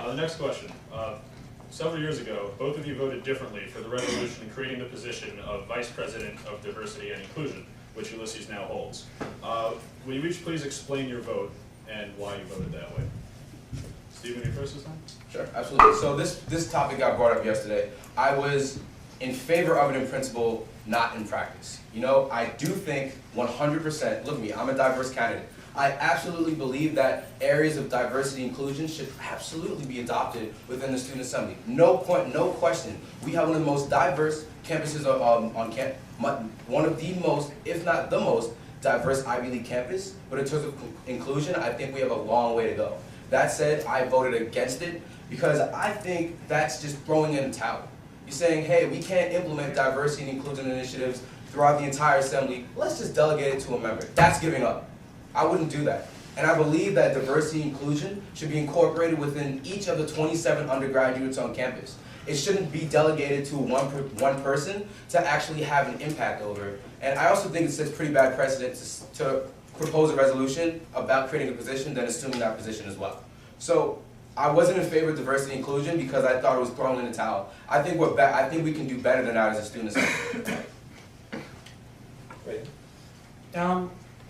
The next question. Several years ago, both of you voted differently for the resolution in creating the position of Vice President of Diversity and Inclusion, which Ulysses now holds. Will you each please explain your vote and why you voted that way? Stephen, you first this time? Sure, absolutely. So this topic got brought up yesterday. I was in favor of it in principle, not in practice. You know, I do think 100%, look at me, I'm a diverse candidate. I absolutely believe that areas of diversity and inclusion should absolutely be adopted within the Student Assembly. No question. We have one of the most diverse campuses on campus, one of the most, if not the most, diverse Ivy League campus. But in terms of inclusion, I think we have a long way to go. That said, I voted against it because I think that's just throwing in a towel. You're saying, hey, we can't implement diversity and inclusion initiatives throughout the entire assembly. Let's just delegate it to a member. That's giving up. I wouldn't do that. And I believe that diversity and inclusion should be incorporated within each of the 27 undergraduates on campus. It shouldn't be delegated to one person to actually have an impact over. And I also think it sets pretty bad precedent to propose a resolution about creating a position, then assuming that position as well. So I wasn't in favor of diversity and inclusion because I thought it was thrown in the towel. I think we can do better than that as a student assembly. Right.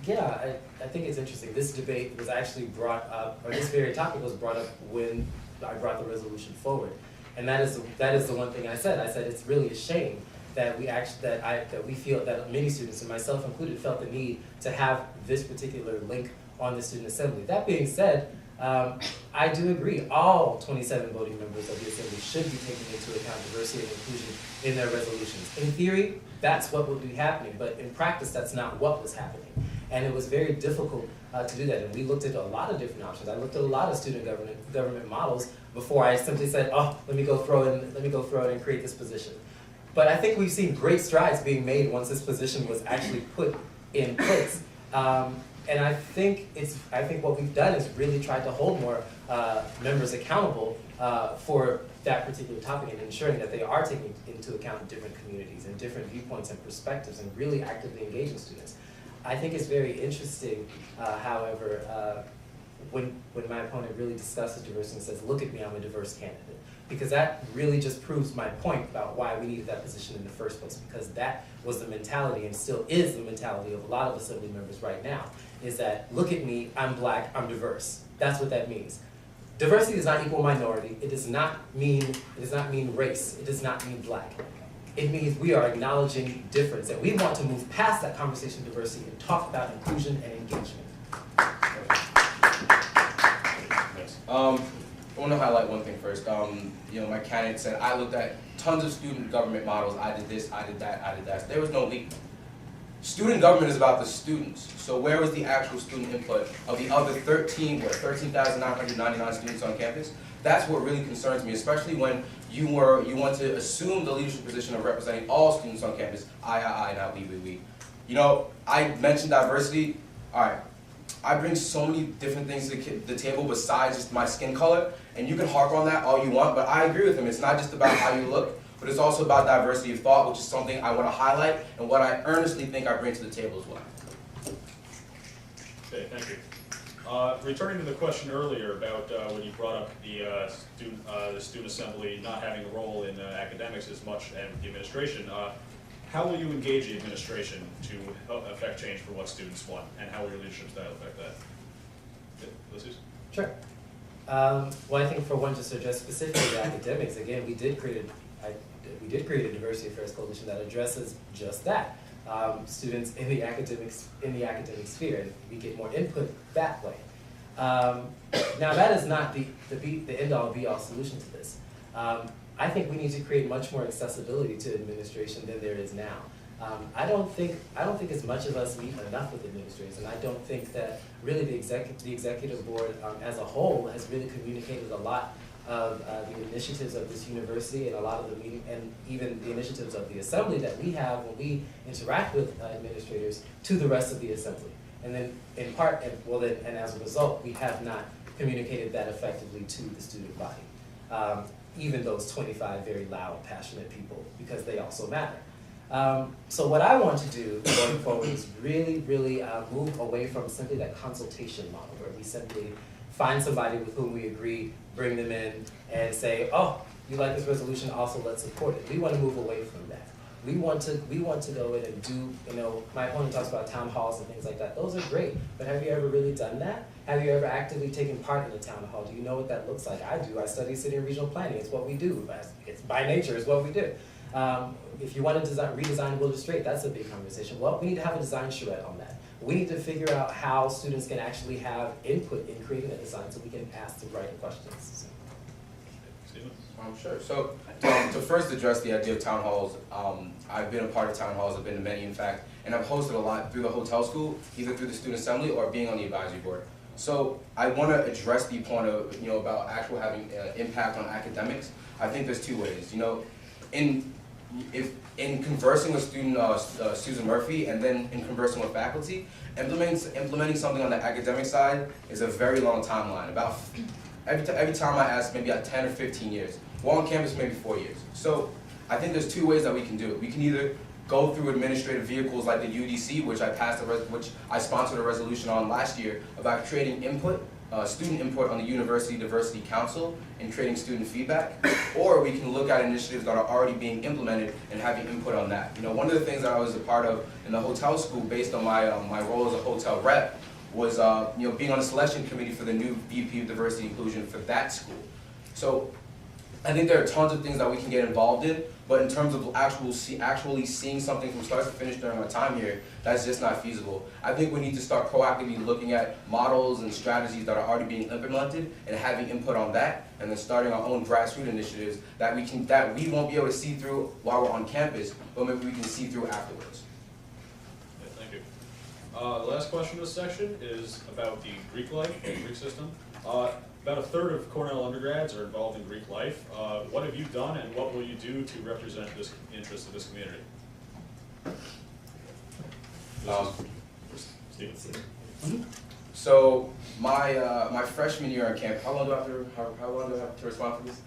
Yeah, I think it's interesting. This debate was actually brought up, or this very topic was brought up when I brought the resolution forward, and that is the one thing I said. I said it's really a shame that we feel that many students, and myself included, felt the need to have this particular link on the Student Assembly. That being said, I do agree. All 27 voting members of the Assembly should be taking into account diversity and inclusion in their resolutions. In theory, that's what would be happening, but in practice, that's not what was happening. And it was very difficult to do that. And we looked at a lot of different options. I looked at a lot of student government models before I simply said, oh, let me go throw it and create this position. But I think we've seen great strides being made once this position was actually put in place. And I think what we've done is really tried to hold more members accountable for that particular topic and ensuring that they are taking into account different communities and different viewpoints and perspectives and really actively engaging students. I think it's very interesting, however, when my opponent really discusses diversity and says, look at me, I'm a diverse candidate. Because that really just proves my point about why we needed that position in the first place, because that was the mentality and still is the mentality of a lot of Assembly members right now, is that, look at me, I'm black, I'm diverse. That's what that means. Diversity does not equal minority. It does not mean race. It does not mean black. It means we are acknowledging difference, and we want to move past that conversation of diversity and talk about inclusion and engagement. I want to highlight one thing first. You know, my candidate said, I looked at tons of student government models. I did this, I did that, I did that. There was no leap. Student government is about the students. So where was the actual student input of the other 13,999 students on campus? That's what really concerns me, especially when you want to assume the leadership position of representing all students on campus. I, not we. You know, I mentioned diversity. All right. I bring so many different things to the table besides just my skin color, and you can harp on that all you want, but I agree with him. It's not just about how you look, but it's also about diversity of thought, which is something I want to highlight and what I earnestly think I bring to the table as well. Okay, thank you. Returning to the question earlier about when you brought up the student assembly not having a role in academics as much and the administration, how will you engage the administration to affect change for what students want, and how will your leadership style affect that? Ulysses? Sure. Well, I think for one, just to address specifically the academics, again, we did create a diversity affairs coalition that addresses just that. Students in the academic sphere, and we get more input that way. Now, that is not the end-all, be-all solution to this. I think we need to create much more accessibility to administration than there is now. I don't think as much of us meet enough with administrators, and I don't think that really the executive board as a whole has really communicated a lot of the initiatives of this university and a lot of the meeting, and even the initiatives of the assembly that we have when we interact with administrators to the rest of the assembly. And then in part, and as a result, we have not communicated that effectively to the student body. Even those 25 very loud, passionate people, because they also matter. So what I want to do going forward is really move away from simply that consultation model where we simply find somebody with whom we agree, bring them in, and say, oh, you like this resolution, also let's support it. We want to move away from that. We want to go in and do, my opponent talks about town halls and things like that. Those are great, but have you ever really done that? Have you ever actively taken part in a town hall? Do you know what that looks like? I do. I study city and regional planning. It's what we do. It's by nature, it's what we do. If you want to redesign Wilder Strait, that's a big conversation. Well, we need to have a design charrette on that. We need to figure out how students can actually have input in creating a design so we can ask the right questions. Stephen? Sure. So to first address the idea of town halls, I've been a part of town halls, I've been to many in fact, and I've hosted a lot through the hotel school, either through the student assembly or being on the advisory board. So I want to address the point of, about actual having impact on academics. I think there's two ways. In conversing with student Susan Murphy and then in conversing with faculty, implementing something on the academic side is a very long timeline. About every time I ask, maybe at 10 or 15 years. While on campus, maybe 4 years. So I think there's two ways that we can do it. We can either go through administrative vehicles like the UDC, which I sponsored a resolution on last year about creating student input on the University Diversity Council and creating student feedback, or we can look at initiatives that are already being implemented and having input on that. One of the things that I was a part of in the hotel school, based on my role as a hotel rep, was being on the selection committee for the new VP of Diversity Inclusion for that school. So I think there are tons of things that we can get involved in, but in terms of actually seeing something from start to finish during our time here, that's just not feasible. I think we need to start proactively looking at models and strategies that are already being implemented and having input on that, and then starting our own grassroots initiatives that we won't be able to see through while we're on campus, but maybe we can see through afterwards. Yeah, thank you. The last question of this section is about the Greek life, the Greek system. About a third of Cornell undergrads are involved in Greek life. What have you done and what will you do to represent this interest of this community? Stephen. So my freshman year on campus, how long do I have to respond to this?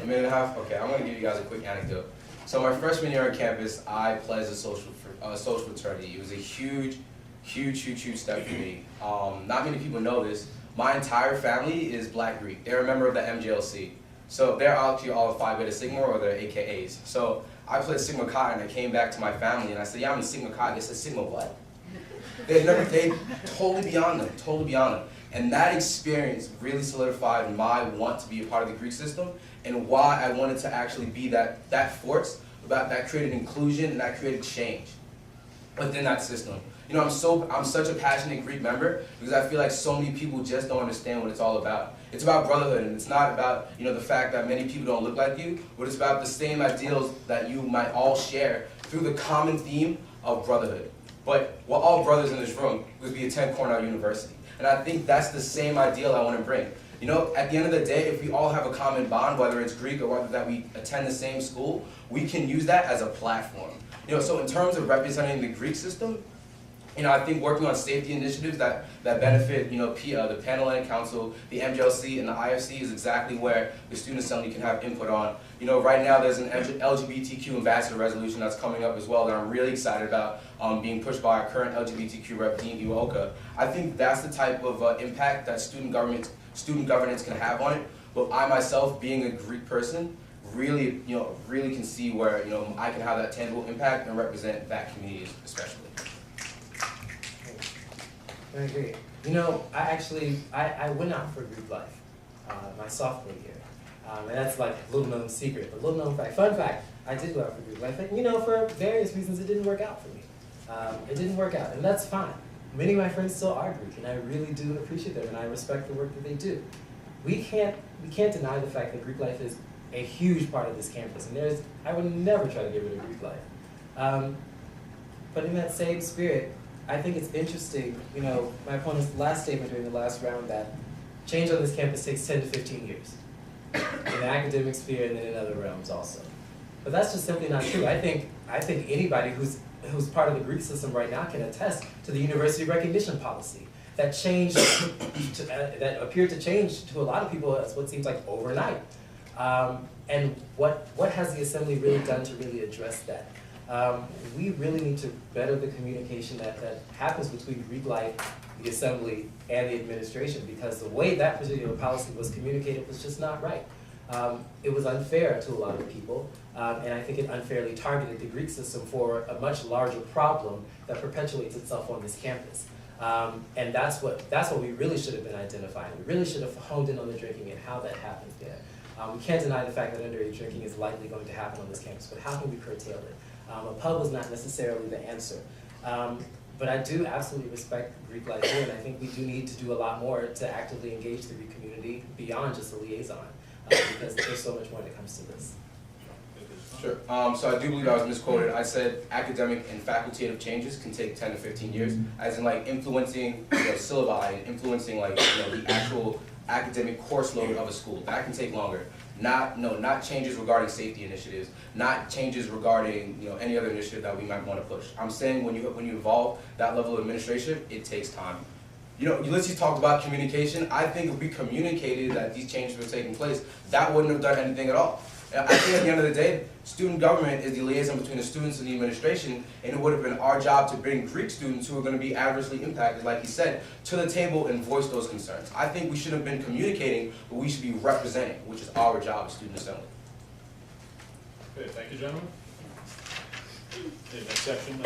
A minute and a half? Okay, I'm gonna give you guys a quick anecdote. So my freshman year on campus, I pledged a social fraternity. It was a huge step for me. Not many people know this. My entire family is Black Greek. They're a member of the MJLC. So they're actually all Phi Beta Sigma, or they're AKAs. So I played Sigma Chi and I came back to my family and I said, yeah, I'm in Sigma Chi. They said, Sigma what? They totally beyond them. And that experience really solidified my want to be a part of the Greek system and why I wanted to actually be that force that created inclusion and that created change within that system. I'm such a passionate Greek member because I feel like so many people just don't understand what it's all about. It's about brotherhood, and it's not about the fact that many people don't look like you, but it's about the same ideals that you might all share through the common theme of brotherhood. But we're all brothers in this room because we attend Cornell University, and I think that's the same ideal I want to bring. At the end of the day, if we all have a common bond, whether it's Greek or whether that we attend the same school, we can use that as a platform. So in terms of representing the Greek system, I think working on safety initiatives that benefit, the Panhellenic Council, the MJLC, and the IFC is exactly where the Student Assembly can have input on. Right now there's an LGBTQ ambassador resolution that's coming up as well that I'm really excited about, being pushed by our current LGBTQ rep, Dean Iwoka. I think that's the type of impact that student governance can have on it. But I myself, being a Greek person, really can see where I can have that tangible impact and represent that community especially. I agree. I went out for Greek life my sophomore year. And that's like a little known secret, a little known fact. Fun fact, I did go out for Greek life. And for various reasons it didn't work out for me. It didn't work out, and that's fine. Many of my friends still are Greek, and I really do appreciate them, and I respect the work that they do. We can't deny the fact that Greek life is a huge part of this campus, and I would never try to get rid of Greek life. But in that same spirit, I think it's interesting, my opponent's last statement during the last round that change on this campus takes 10 to 15 years. In the academic sphere and then in other realms also. But that's just simply not true. I think anybody who's part of the Greek system right now can attest to the university recognition policy that changed, that appeared to change to a lot of people as what seems like overnight. And what has the Assembly really done to really address that? we really need to better the communication that happens between Greek life, the assembly, and the administration, because the way that particular policy was communicated was just not right. It was unfair to a lot of people, and I think it unfairly targeted the Greek system for a much larger problem that perpetuates itself on this campus. And that's what we really should have been identifying. We really should have honed in on the drinking and how that happens there. We can't deny the fact that underage drinking is likely going to happen on this campus, but how can we curtail it? A pub was not necessarily the answer. But I do absolutely respect Greek life here, and I think we do need to do a lot more to actively engage the Greek community beyond just a liaison, because there's so much more that comes to this. Sure. So I do believe I was misquoted. I said academic and facultative changes can take 10 to 15 years, as in like influencing syllabi, influencing like the actual academic course load of a school. That can take longer. Not changes regarding safety initiatives, not changes regarding any other initiative that we might want to push. I'm saying when you involve that level of administration, it takes time. Ulysses talked about communication. I think if we communicated that these changes were taking place, that wouldn't have done anything at all. I think at the end of the day, student government is the liaison between the students and the administration, and it would have been our job to bring Greek students who are going to be adversely impacted, like he said, to the table and voice those concerns. I think we should have been communicating, but we should be representing, which is our job as student assembly. Okay, thank you, gentlemen. Okay, next section.